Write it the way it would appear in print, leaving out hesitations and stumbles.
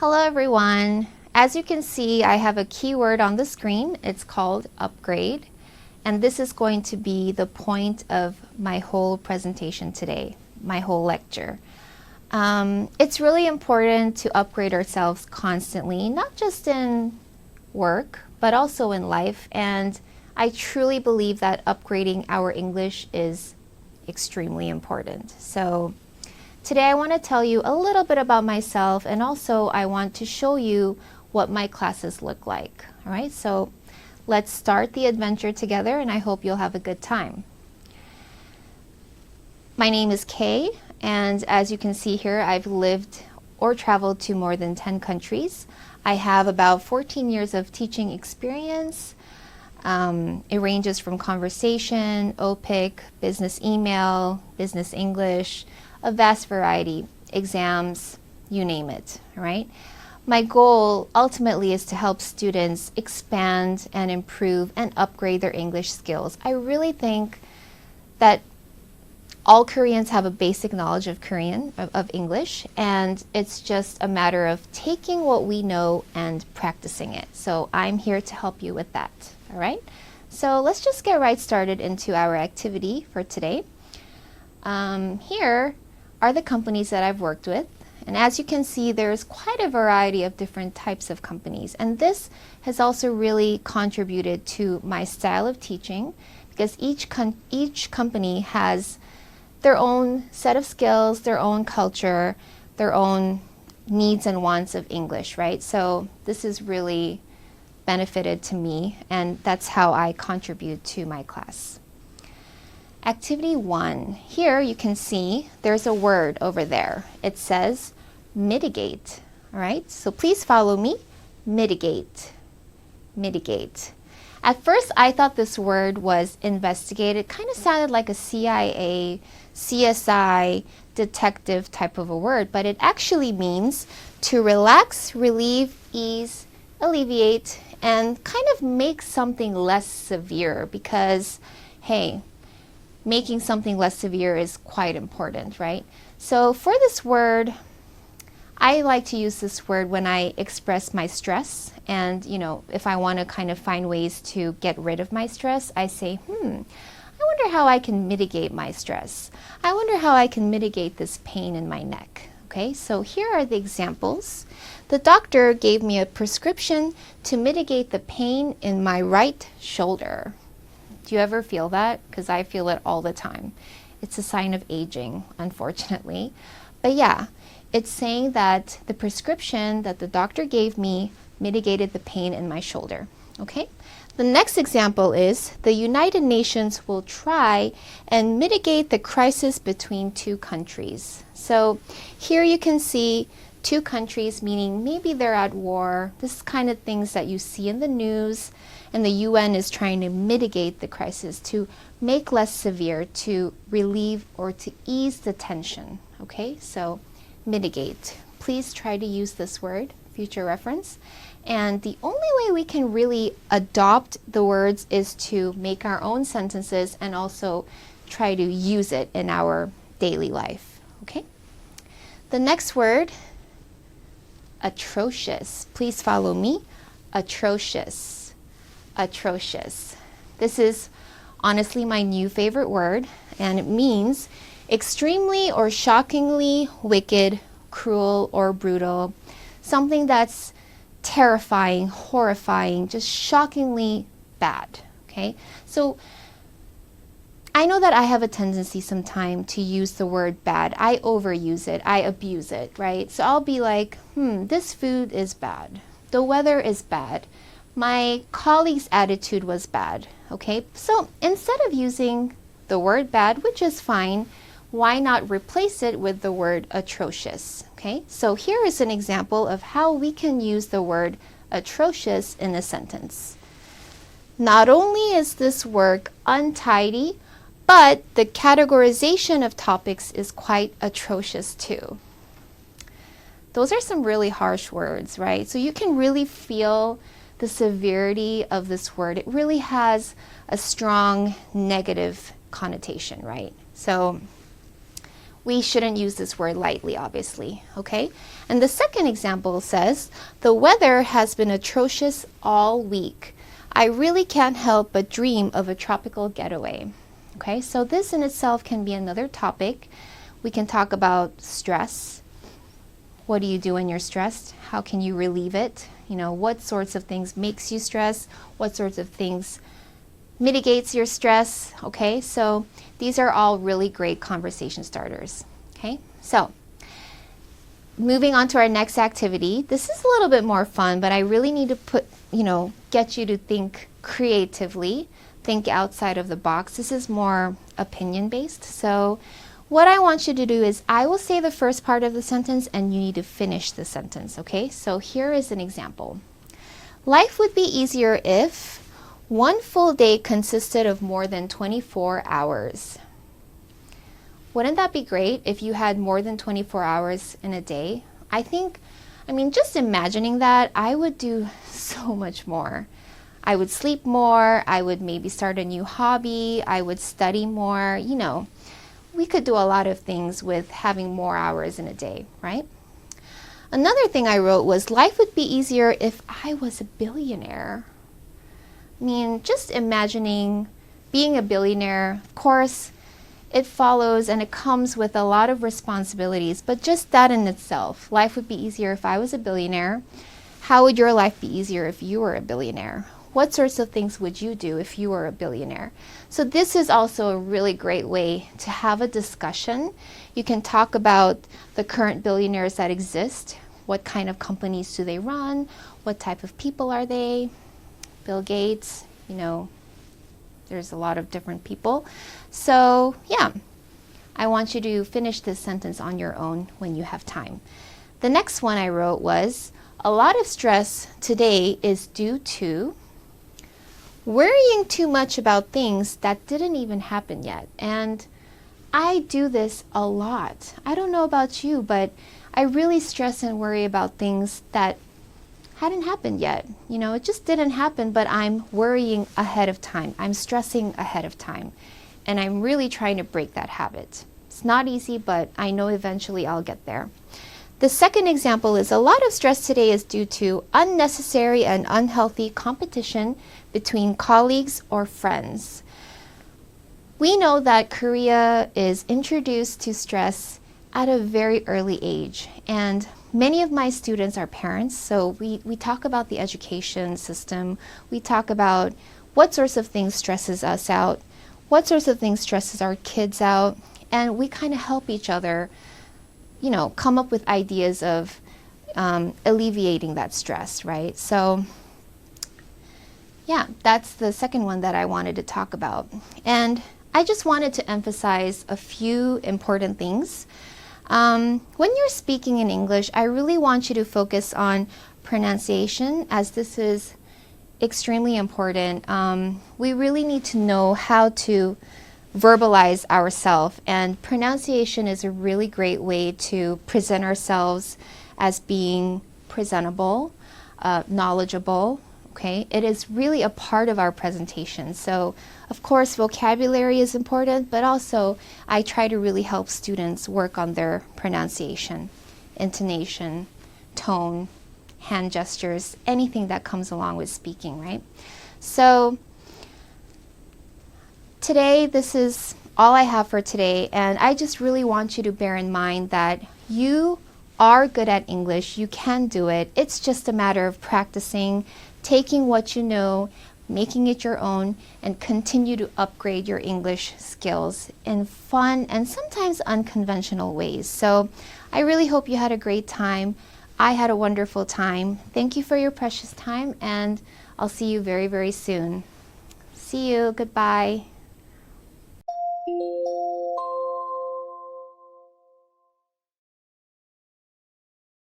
Hello everyone. As you can see, I have a keyword on the screen. It's called upgrade. And this is going to be the point of my whole presentation today, my whole lecture. It's really important to upgrade ourselves constantly, not just in work, but also in life. And I truly believe that upgrading our English is extremely important. So today I want to tell you a little bit about myself, and also I want to show you what my classes look like. All right, so let's start the adventure together, and I hope you'll have a good time. My name is Kay, and as you can see here, I've lived or traveled to more than 10 countries. I have about 14 years of teaching experience. It ranges from conversation, OPIC, business email, business English, a vast variety, exams, you name it, right? My goal ultimately is to help students expand and improve and upgrade their English skills. I really think that all Koreans have a basic knowledge of of English, and it's just a matter of taking what we know and practicing it. So I'm here to help you with that, all right? So let's just get right started into our activity for today. Here are the companies that I've worked with. And as you can see, there's quite a variety of different types of companies. And this has also really contributed to my style of teaching, because each company has their own set of skills, their own culture, their own needs and wants of English, right? So this has really benefited to me, and that's how I contribute to my class. Activity 1. Here you can see there's a word over there. It says mitigate. All right, so please follow me. Mitigate. Mitigate. At first I thought this word was investigate. It kind of sounded like a CIA, CSI, detective type of a word, but it actually means to relax, relieve, ease, alleviate, and kind of make something less severe, because, hey, making something less severe is quite important, right? So for this word, I like to use this word when I express my stress, and if I want to kind of find ways to get rid of my stress, I say, I wonder how I can mitigate my stress. I wonder how I can mitigate this pain in my neck. Okay, so here are the examples. The doctor gave me a prescription to mitigate the pain in my right shoulder. Do you ever feel that? Because I feel it all the time. It's a sign of aging, unfortunately. But yeah, it's saying that the prescription that the doctor gave me mitigated the pain in my shoulder. Okay? The next example is the United Nations will try and mitigate the crisis between two countries. So here you can see two countries, meaning maybe they're at war. This is kind of things that you see in the news. And the UN is trying to mitigate the crisis, to make less severe, to relieve or to ease the tension. Okay, so mitigate. Please try to use this word, future reference. And the only way we can really adopt the words is to make our own sentences and also try to use it in our daily life. Okay? The next word, atrocious. Please follow me. Atrocious. Atrocious. This is honestly my new favorite word, and it means extremely or shockingly wicked, cruel, or brutal. Something that's terrifying, horrifying, just shockingly bad. Okay? So I know that I have a tendency sometimes to use the word bad. I overuse it. I abuse it, right? So I'll be like, this food is bad. The weather is bad. My colleague's attitude was bad, okay? So instead of using the word bad, which is fine, why not replace it with the word atrocious, okay? So here is an example of how we can use the word atrocious in a sentence. Not only is this work untidy, but the categorization of topics is quite atrocious too. Those are some really harsh words, right? So you can really feel the severity of this word. It really has a strong negative connotation, right? So we shouldn't use this word lightly, obviously, okay? And the second example says, the weather has been atrocious all week. I really can't help but dream of a tropical getaway. Okay, so this in itself can be another topic. We can talk about stress. What do you do when you're stressed? How can you relieve it? You know, what sorts of things makes you stress? What sorts of things mitigates your stress? Okay, so these are all really great conversation starters. Okay, so moving on to our next activity. This is a little bit more fun, but I really need to get you to think creatively, think outside of the box. This is more opinion-based. So what I want you to do is I will say the first part of the sentence and you need to finish the sentence, okay? So here is an example. Life would be easier if one full day consisted of more than 24 hours. Wouldn't that be great if you had more than 24 hours in a day? I mean, just imagining that, I would do so much more. I would sleep more, I would maybe start a new hobby, I would study more, you know. We could do a lot of things with having more hours in a day, right? Another thing I wrote was, life would be easier if I was a billionaire. I mean, just imagining being a billionaire, of course, it follows and it comes with a lot of responsibilities, but just that in itself, life would be easier if I was a billionaire. How would your life be easier if you were a billionaire? What sorts of things would you do if you were a billionaire? So this is also a really great way to have a discussion. You can talk about the current billionaires that exist. What kind of companies do they run? What type of people are they? Bill Gates, you know, there's a lot of different people. So yeah, I want you to finish this sentence on your own when you have time. The next one I wrote was, a lot of stress today is due to worrying too much about things that didn't even happen yet. And I do this a lot. I don't know about you, but I really stress and worry about things that hadn't happened yet. You know, it just didn't happen, but I'm worrying ahead of time. I'm stressing ahead of time. And I'm really trying to break that habit. It's not easy, but I know eventually I'll get there. The second example is, a lot of stress today is due to unnecessary and unhealthy competition between colleagues or friends. We know that Korea is introduced to stress at a very early age, and many of my students are parents, so we talk about the education system. We talk about what sorts of things stresses us out, what sorts of things stresses our kids out, and we kind of help each other, you know, come up with ideas of alleviating that stress, right? So yeah, that's the second one that I wanted to talk about. And I just wanted to emphasize a few important things. When you're speaking in English, I really want you to focus on pronunciation, as this is extremely important. We really need to know how to verbalize ourselves, and pronunciation is a really great way to present ourselves as being presentable, knowledgeable. Okay, it is really a part of our presentation. So of course vocabulary is important, but also I try to really help students work on their pronunciation, intonation, tone, hand gestures, anything that comes along with speaking, right? So today, this is all I have for today, and I just really want you to bear in mind that you are good at English. You can do it. It's just a matter of practicing, taking what you know, making it your own, and continue to upgrade your English skills in fun and sometimes unconventional ways. So I really hope you had a great time. I had a wonderful time. Thank you for your precious time, and I'll see you very, very soon. See you. Goodbye.